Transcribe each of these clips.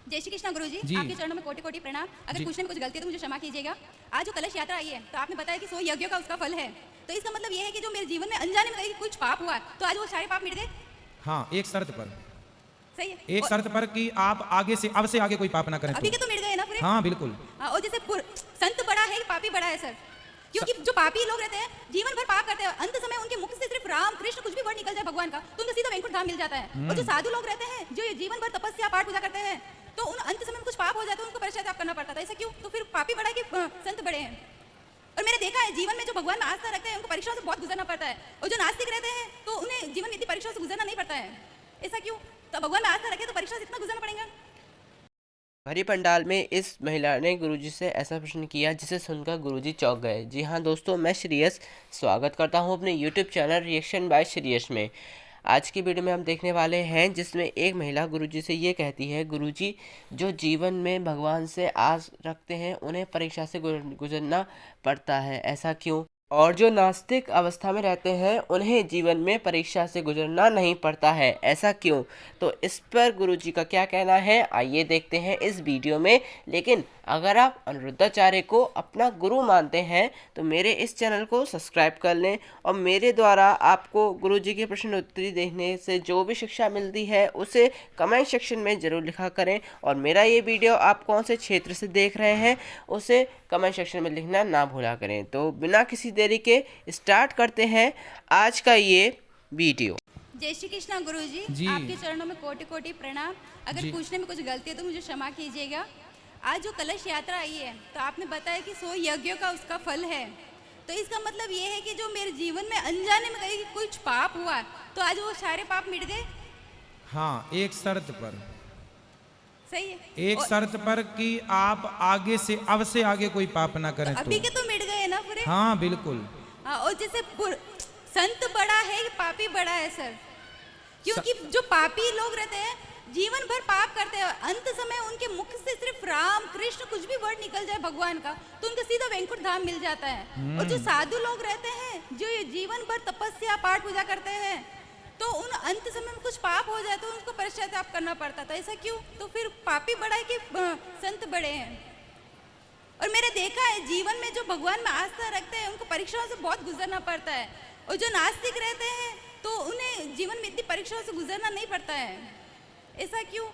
जय श्री कृष्ण गुरुजी, आपके चरणों में कोटि कोटि प्रणाम। अगर पूछने में कुछ गलती है तो मुझे क्षमा कीजिएगा। आज जो कलश यात्रा आई है तो आपने बताया कि 100 यज्ञों का उसका फल है, तो इसका मतलब ये है कि जो मेरे जीवन में अनजाने में कुछ पाप हुआ तो आज वो सारे पाप मिट गए। हाँ, एक शर्त पर। सही है, एक शर्त पर कि आप आगे से अब से आगे कोई पाप ना करें। अभी के तो मिट गए ना पूरे। हाँ बिल्कुल। और जैसे संत बड़ा है पापी बड़ा है सर, क्योंकि जो पापी लोग रहते हैं जीवन भर पाप करते हैं, अंत समय उनके मुख से सिर्फ राम कृष्ण कुछ भी वर्ड निकल जाए भगवान का तो उनको सीधा वैकुंठ धाम मिल जाता है। और जो साधु लोग रहते हैं जो जीवन भर तपस्या पाठ पूजा करते हैं तो उन अंत समय में कुछ पाप हो जाए तो उनको पश्चाताप करना पड़ता था। ऐसा क्यों? तो फिर पापी बड़ा है कि संत बड़े हैं? और मैंने देखा है जीवन में जो भगवान में आस्था रखते हैं उनको परीक्षाओं से बहुत गुजरना पड़ता है, और जो नास्तिक रहते हैं तो उन्हें जीवन में इतनी परीक्षाओं से गुजरना नहीं पड़ता है। ऐसा क्यों? तो भगवान में आस्था रखे तो परीक्षा से इतना गुजरना पड़ेगा। भरी पंडाल में इस महिला ने गुरुजी से ऐसा प्रश्न किया जिसे सुनकर गुरुजी चौंक गए। जी हाँ दोस्तों, मैं श्रेयस स्वागत करता हूँ अपने YouTube channel reaction by Shreyas में। आज की वीडियो में हम देखने वाले हैं जिसमें एक महिला गुरुजी से ये कहती है, गुरुजी जो जीवन में भगवान से आस रखते हैं उन्हें परीक्षा से गुजरना पड़ता है, ऐसा क्यों? और जो नास्तिक अवस्था में रहते हैं उन्हें जीवन में परीक्षा से गुजरना नहीं पड़ता है, ऐसा क्यों? तो इस पर गुरुजी का क्या कहना है आइए देखते हैं इस वीडियो में। लेकिन अगर आप अनिरुद्धाचार्य को अपना गुरु मानते हैं तो मेरे इस चैनल को सब्सक्राइब कर लें, और मेरे द्वारा आपको गुरुजी के प्रश्न उत्तरी देखने से जो भी शिक्षा मिलती है उसे कमेंट सेक्शन में ज़रूर लिखा करें। और मेरा ये वीडियो आप कौन से क्षेत्र से देख रहे हैं उसे कमेंट सेक्शन में लिखना ना भूला करें। तो बिना किसी देरी के स्टार्ट करते हैं आज का ये वीडियो। जय श्री कृष्ण गुरुजी, आपके चरणों में कोटि कोटि प्रणाम। अगर पूछने में कुछ गलती है तो मुझे क्षमा कीजिएगा। आज जो कलश यात्रा आई है तो आपने बताया कि 100 यज्ञों का उसका फल है, तो इसका मतलब ये है कि जो मेरे जीवन में अनजाने में कहीं कुछ पाप हुआ तो आज वो सारे पाप मिट गए। हाँ, एक शर्त पर। सही है, एक शर्त पर कि आप आगे से अब से आगे कोई पाप ना करें। तो अभी के तो मिट गए ना पूरे। हाँ बिल्कुल। और जैसे संत बड़ा है कि पापी बड़ा है सर, क्योंकि जो पापी लोग रहते हैं जीवन भर पाप करते हैं, अंत समय उनके मुख से सिर्फ राम कृष्ण कुछ भी वर्ड निकल जाए भगवान का तो उनको सीधा वैकुंठ धाम मिल जाता है। और जो साधु लोग रहते हैं जो ये जीवन भर तपस्या पाठ पूजा करते हैं तो उन अंत समय में कुछ पाप हो जाए तो उनको पश्चाताप करना पड़ता था। ऐसा क्यों? तो फिर पापी बड़ा है कि संत बड़े हैं? और मैंने देखा है जीवन में जो भगवान में आस्था रखते हैं उनको परीक्षाओं से बहुत गुजरना पड़ता है, और जो नास्तिक रहते हैं तो उन्हें जीवन में इतनी परीक्षाओं से गुजरना नहीं पड़ता है। ऐसा क्यों?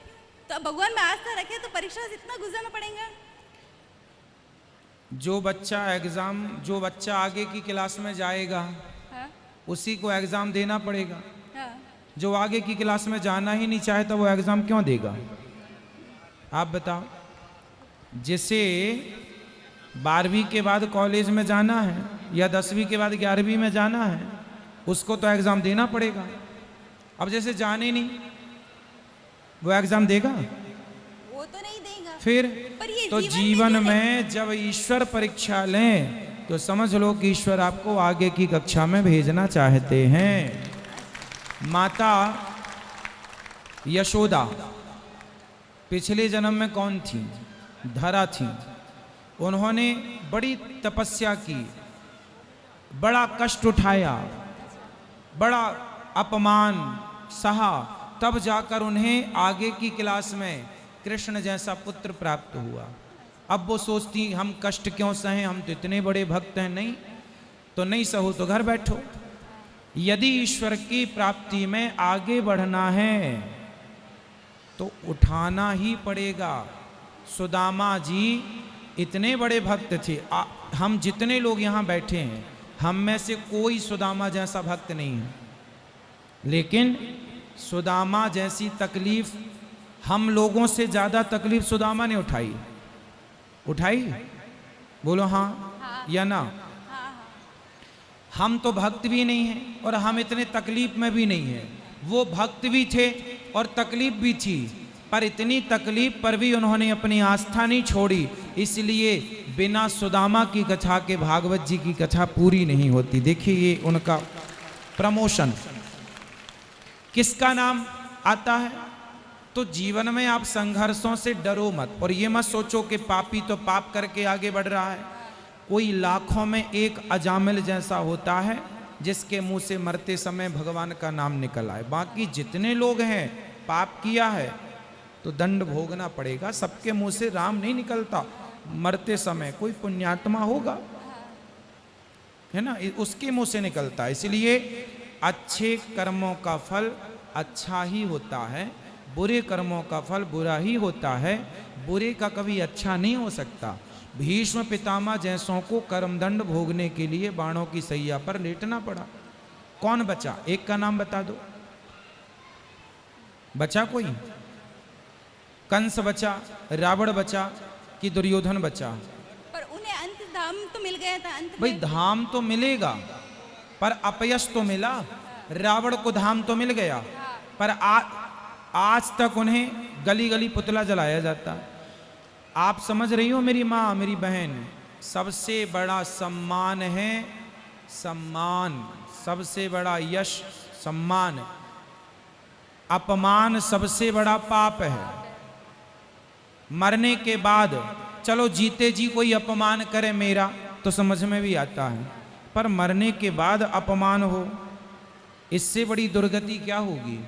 तो भगवान में आस्था रखे तो परीक्षा से इतना गुजरना पड़ेगा। जो बच्चा आगे की क्लास में जाएगा हाँ? उसी को एग्जाम देना पड़ेगा। हाँ? जो आगे की क्लास में जाना ही नहीं चाहे तो वो एग्जाम क्यों देगा? आप बताओ। जिसे 12वीं के बाद कॉलेज में जाना है या 10वीं के बाद 11वीं में जाना है उसको तो एग्जाम देना पड़ेगा। अब जैसे जाने नहीं वो एग्जाम देगा? वो तो नहीं देगा। फिर पर ये तो जीवन में जब ईश्वर परीक्षा लें तो समझ लो कि ईश्वर आपको आगे की कक्षा में भेजना चाहते हैं। माता यशोदा पिछले जन्म में कौन थी? धरा थी। उन्होंने बड़ी तपस्या की, बड़ा कष्ट उठाया, बड़ा अपमान सहा, तब जाकर उन्हें आगे की क्लास में कृष्ण जैसा पुत्र प्राप्त हुआ। अब वो सोचती हम कष्ट क्यों सहें, हम तो इतने बड़े भक्त हैं। नहीं तो नहीं सहो तो घर बैठो। यदि ईश्वर की प्राप्ति में आगे बढ़ना है तो उठाना ही पड़ेगा। सुदामा जी इतने बड़े भक्त थे। हम जितने लोग यहाँ बैठे हैं हम में से कोई सुदामा जैसा भक्त नहीं है, लेकिन सुदामा जैसी तकलीफ हम लोगों से ज्यादा तकलीफ सुदामा ने उठाई। बोलो हाँ, हाँ या ना? हाँ। हम तो भक्त भी नहीं हैं और हम इतने तकलीफ में भी नहीं हैं। वो भक्त भी थे और तकलीफ भी थी, पर इतनी तकलीफ पर भी उन्होंने अपनी आस्था नहीं छोड़ी। इसलिए बिना सुदामा की कथा के भागवत जी की कथा पूरी नहीं होती। देखिए ये उनका प्रमोशन किसका नाम आता है। तो जीवन में आप संघर्षों से डरो मत, और ये मत सोचो कि पापी तो पाप करके आगे बढ़ रहा है। कोई लाखों में एक अजामिल जैसा होता है जिसके मुंह से मरते समय भगवान का नाम निकल आए। बाकी जितने लोग हैं पाप किया है तो दंड भोगना पड़ेगा। सबके मुंह से राम नहीं निकलता। मरते समय कोई पुण्यात्मा होगा, है ना, उसके मुंह से निकलता है। इसलिए अच्छे कर्मों का फल अच्छा ही होता है, बुरे कर्मों का फल बुरा ही होता है। बुरे का कभी अच्छा नहीं हो सकता। भीष्म पितामह जैसों को कर्मदंड भोगने के लिए बाणों की सैया पर लेटना पड़ा। कौन बचा? एक का नाम बता दो। बचा कोई? कंस बचा, रावण बचा कि दुर्योधन बचा? पर उन्हें अंत धाम तो मिल गया था। अंत भाई में धाम तो मिलेगा, पर अपयश तो मिला। रावण को धाम तो मिल गया, पर आज तक उन्हें गली गली पुतला जलाया जाता है। आप समझ रही हो मेरी माँ, मेरी बहन, सबसे बड़ा सम्मान है सम्मान, सबसे बड़ा यश सम्मान। अपमान सबसे बड़ा पाप है। मरने के बाद चलो जीते जी कोई अपमान करे मेरा तो समझ में भी आता है, पर मरने के बाद अपमान हो, इससे बड़ी दुर्गति क्या होगी।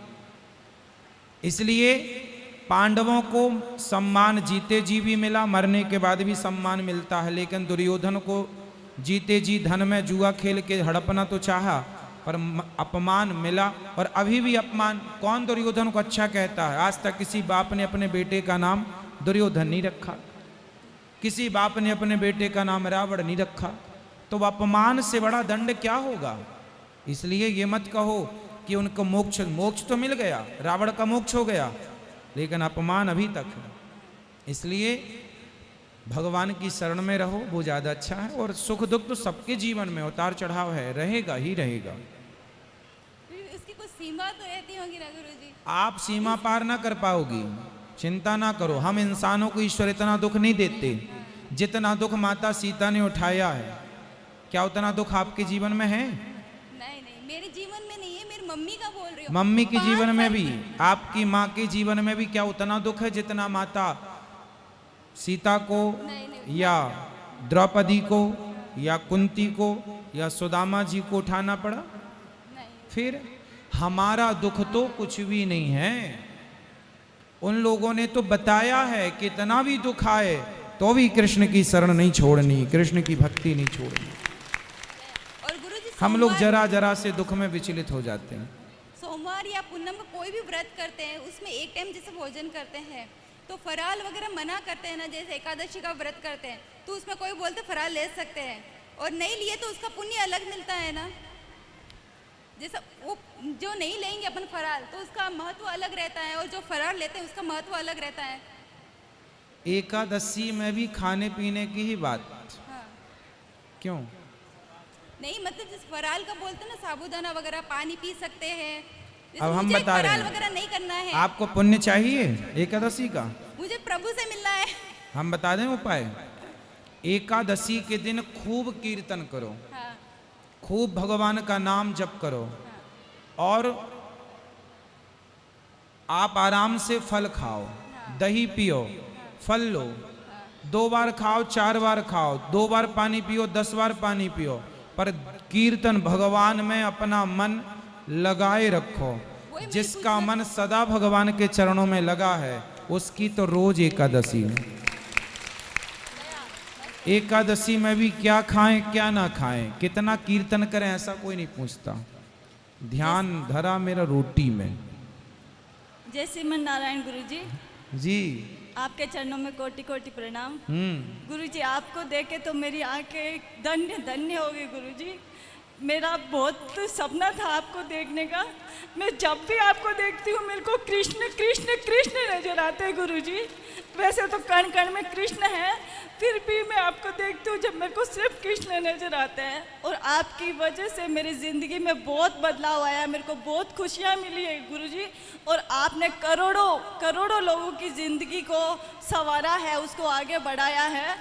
इसलिए पांडवों को सम्मान जीते जी भी मिला, मरने के बाद भी सम्मान मिलता है। लेकिन दुर्योधन को जीते जी धन में जुआ खेल के हड़पना तो चाहा, पर अपमान मिला। और अभी भी अपमान। कौन दुर्योधन को अच्छा कहता है? आज तक किसी बाप ने अपने बेटे का नाम दुर्योधन नहीं रखा, किसी बाप ने अपने बेटे का नाम रावण नहीं रखा। तो अपमान से बड़ा दंड क्या होगा। इसलिए ये मत कहो कि उनको मोक्ष तो मिल गया, रावण का मोक्ष हो गया, लेकिन अपमान अभी तक है। इसलिए भगवान की शरण में रहो, वो ज़्यादा अच्छा है। और सुख दुख तो सबके जीवन में उतार चढ़ाव है, रहेगा ही रहेगा। इसकी कुछ सीमा तो रहती होगी ना गुरुजी। आप सीमा पार ना कर पाओगी, चिंता ना करो। हम इंसानों को ईश्वर इतना दुख नहीं देते जितना दुख माता सीता ने उठाया है। क्या उतना दुख आपके जीवन में है? नहीं नहीं, मेरे जीवन में नहीं है, मेरी मम्मी का बोल रही हूँ। मम्मी के 5 जीवन में साल भी, आपकी माँ के जीवन में भी क्या उतना दुख है जितना माता सीता को नहीं। या द्रौपदी को या कुंती को या सुदामा जी को उठाना पड़ा? नहीं। फिर हमारा दुख तो कुछ भी नहीं है। उन लोगों ने तो बताया है कि इतना भी दुख आए तो भी कृष्ण की शरण नहीं छोड़नी, कृष्ण की भक्ति नहीं छोड़नी। और गुरुजी हम लोग जरा जरा से दुख में विचलित हो जाते हैं। सोमवार या पूनम का कोई भी व्रत करते हैं, उसमें एक टाइम जैसे भोजन करते हैं तो फराल वगैरह मना करते हैं ना। जैसे एकादशी का व्रत करते हैं तो उसमें कोई बोलते फराल ले सकते हैं, और नहीं लिए तो उसका पुण्य अलग मिलता है ना। जैसा वो जो नहीं लेंगे अपन फराल तो उसका महत्व अलग रहता है, और जो फराल लेते हैं उसका महत्व अलग रहता है। एकादशी में भी खाने पीने की ही बात? हाँ। क्यों? नहीं मतलब जिस फराल का बोलते हैं ना, साबूदाना वगैरह पानी पी सकते हैं। अब हम मुझे बता रहे फराल हैं, वगैरह नहीं करना है। आपको पुण्य चाहिए एकादशी का? मुझे प्रभु से मिलना है। हम बता दें उपाय। एकादशी के दिन खूब कीर्तन करो, हाँ। खूब भगवान का नाम जप करो, और आप आराम से फल खाओ, दही पियो, फल लो। 2 बार खाओ, 4 बार खाओ, 2 बार पानी पियो, 10 बार पानी पियो, पर कीर्तन भगवान में अपना मन लगाए रखो। जिसका मन सदा भगवान के चरणों में लगा है उसकी तो रोज एकादशी है। एकादशी में भी क्या खाएं क्या ना खाएं, कितना कीर्तन करें, ऐसा कोई नहीं पूछता। ध्यान धरा मेरा रोटी में। जय श्रीमन नारायण गुरुजी। जी आपके चरणों में कोटि कोटि प्रणाम। 嗯 गुरुजी आपको देखे तो मेरी आंखें धन्य धन्य हो गई गुरुजी। मेरा बहुत सपना था आपको देखने का। मैं जब भी आपको देखती हूँ मेरे को कृष्ण कृष्ण कृष्ण नजर आते हैं गुरुजी। वैसे तो कण कण में कृष्ण है, फिर भी मैं आपको देखती हूँ जब मेरे को सिर्फ कृष्ण नजर आते हैं। और आपकी वजह से मेरी ज़िंदगी में बहुत बदलाव आया, मेरे को बहुत खुशियाँ मिली है गुरुजी। और आपने करोड़ों करोड़ों लोगों की ज़िंदगी को संवारा है, उसको आगे बढ़ाया है,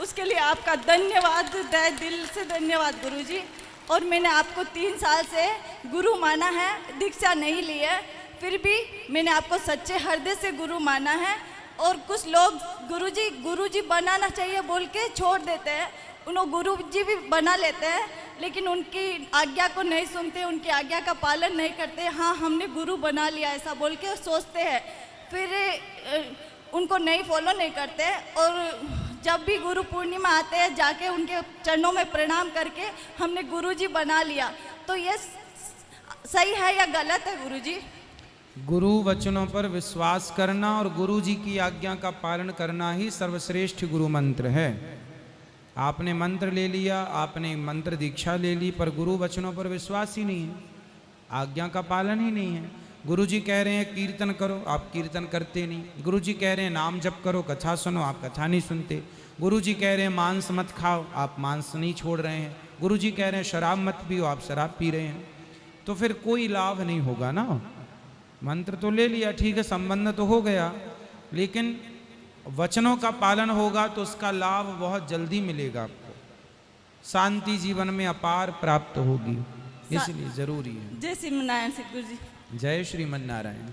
उसके लिए आपका धन्यवाद, तहे दिल से धन्यवाद गुरुजी। और मैंने आपको 3 साल से गुरु माना है, दीक्षा नहीं ली है, फिर भी मैंने आपको सच्चे हृदय से गुरु माना है। और कुछ लोग गुरुजी बनाना चाहिए बोल के छोड़ देते हैं, उन्होंने गुरुजी भी बना लेते हैं, लेकिन उनकी आज्ञा को नहीं सुनते, उनकी आज्ञा का पालन नहीं करते। हाँ हमने गुरु बना लिया ऐसा बोल के सोचते हैं, फिर उनको नहीं फॉलो नहीं करते, और जब भी गुरु पूर्णिमा आते हैं जाके उनके चरणों में प्रणाम करके हमने गुरुजी बना लिया। तो ये सही है या गलत है गुरुजी? गुरु वचनों पर विश्वास करना और गुरु जी की आज्ञा का पालन करना ही सर्वश्रेष्ठ गुरु मंत्र है। आपने मंत्र ले लिया, आपने मंत्र दीक्षा ले ली, पर गुरु वचनों पर विश्वास ही नहीं है, आज्ञा का पालन ही नहीं है। गुरु जी कह रहे हैं कीर्तन करो, आप कीर्तन करते नहीं। गुरु जी कह रहे हैं नाम जप करो, कथा सुनो, आप कथा नहीं सुनते। गुरु जी कह रहे हैं मांस मत खाओ, आप मांस नहीं छोड़ रहे हैं। गुरु जी कह रहे हैं शराब मत पियो, आप शराब पी रहे हैं। तो फिर कोई लाभ नहीं होगा ना। मंत्र तो ले लिया, ठीक है, संबंध तो हो गया, लेकिन वचनों का पालन होगा तो उसका लाभ बहुत जल्दी मिलेगा आपको, शांति जीवन में अपार प्राप्त होगी, इसलिए जरूरी है। जय श्रीमन नारायण गुरु जी। जय श्रीमन नारायण।